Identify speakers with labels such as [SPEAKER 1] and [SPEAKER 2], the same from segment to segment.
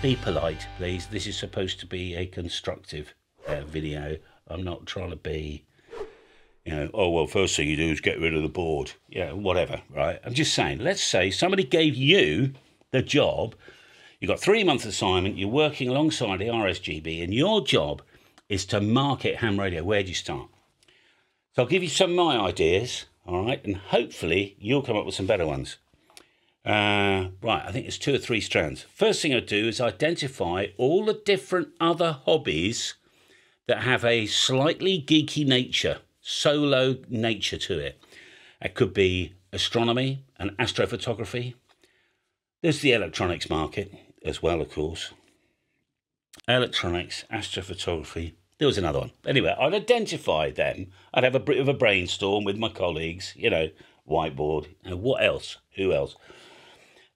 [SPEAKER 1] Be polite, please. This is supposed to be a constructive video. I'm not trying to be, oh, well, first thing you do is get rid of the board. Yeah, whatever, right? I'm just saying, let's say somebody gave you the job. You've got 3 months assignment. You're working alongside the RSGB, and your job is to market ham radio. Where do you start? So I'll give you some of my ideas, all right? And hopefully you'll come up with some better ones. Right, I think it's 2 or 3 strands. First thing I do is identify all the different other hobbies that have a slightly geeky nature, solo nature to it. It could be astronomy and astrophotography. There's the electronics market as well, of course. Electronics, astrophotography. There was another one. Anyway, I'd identify them. I'd have a bit of a brainstorm with my colleagues, whiteboard. And what else? Who else?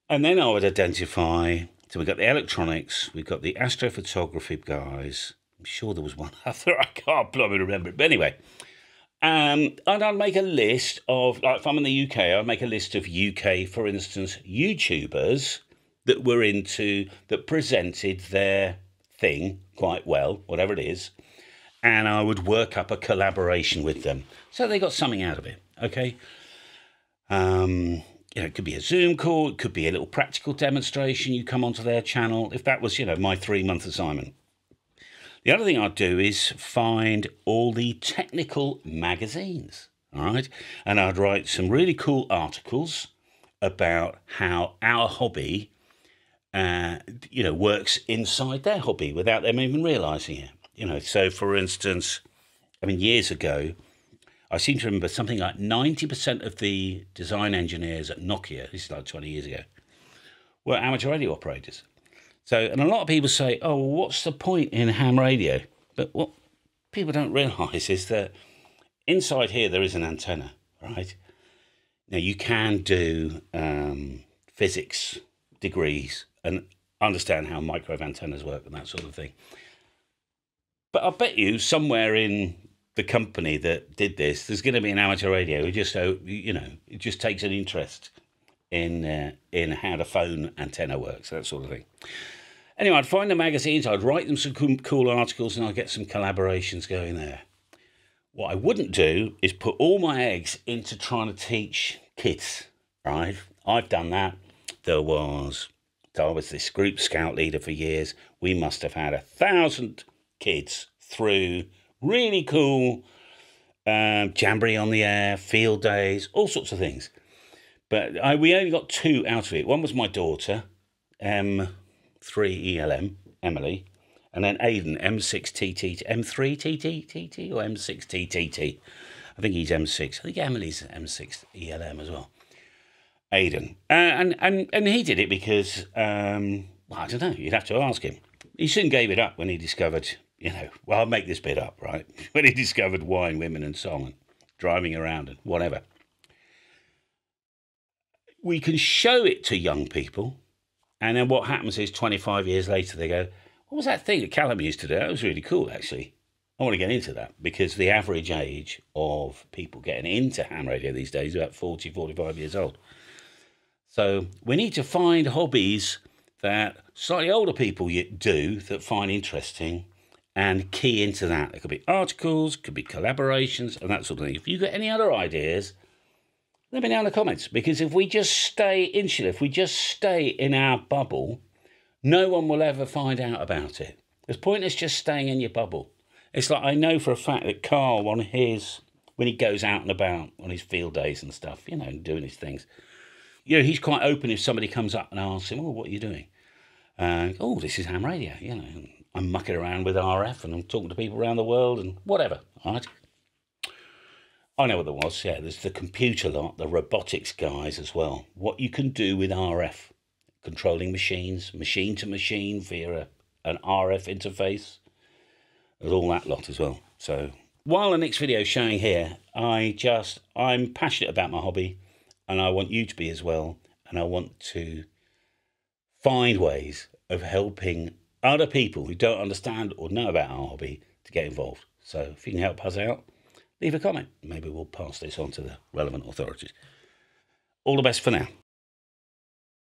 [SPEAKER 1] And then I would identify, so we've got the electronics, we've got the astrophotography guys. I'm sure there was one other, I can't bloody remember it. But anyway, and I'd make a list of, like if I'm in the UK, I'd make a list of UK, for instance, YouTubers that were into, that presented their thing quite well, whatever it is. And I would work up a collaboration with them. So they got something out of it, okay? It could be a Zoom call, it could be a little practical demonstration, you come onto their channel, if that was, my 3-month assignment. The other thing I'd do is find all the technical magazines, all right? And I'd write some really cool articles about how our hobby, works inside their hobby without them even realising it. So for instance, years ago, I seem to remember something like 90% of the design engineers at Nokia, this is like 20 years ago, were amateur radio operators. So, and a lot of people say, oh, well, what's the point in ham radio? But what people don't realise is that inside here there is an antenna, right? Now, you can do physics degrees and understand how microwave antennas work and that sort of thing. But I bet you somewhere in the company that did this, there's going to be an amateur radio who just, it just takes an interest in how the phone antenna works, that sort of thing. Anyway, I'd find the magazines, I'd write them some cool articles, and I'd get some collaborations going there. What I wouldn't do is put all my eggs into trying to teach kids, right? I've done that. I was this group scout leader for years. We must have had 1,000 kids through really cool jamboree on the air, field days, all sorts of things. But we only got 2 out of it. One was my daughter, M3ELM, Emily, and then Aidan, M6TT, M3TT or M6TTT. I think he's M6. I think Emily's M6ELM as well. Aidan. And he did it because, I don't know, you'd have to ask him. He soon gave it up when he discovered, well, I'll make this bit up, right? When he discovered wine, women and song and driving around and whatever. We can show it to young people, and then what happens is 25 years later they go, what was that thing that Callum used to do? That was really cool, actually. I want to get into that because the average age of people getting into ham radio these days is about 40, 45 years old. So we need to find hobbies that slightly older people do that find interesting and key into that. It could be articles, could be collaborations and that sort of thing. If you've got any other ideas, let me know in the comments, because if we just stay insular, if we just stay in our bubble, no one will ever find out about it. It's pointless just staying in your bubble. It's like, I know for a fact that Carl, when he goes out and about on his field days and stuff, and doing his things, he's quite open if somebody comes up and asks him, oh, what are you doing? Oh, this is ham radio, I'm mucking around with RF and I'm talking to people around the world and whatever, all right? I know what there was, yeah, there's the computer lot, the robotics guys as well. What you can do with RF, controlling machines, machine to machine via an RF interface, there's all that lot as well. So while the next video is showing here, I'm passionate about my hobby and I want you to be as well. And I want to find ways of helping other people who don't understand or know about our hobby to get involved. So if you can help us out, leave a comment. Maybe we'll pass this on to the relevant authorities. All the best for now.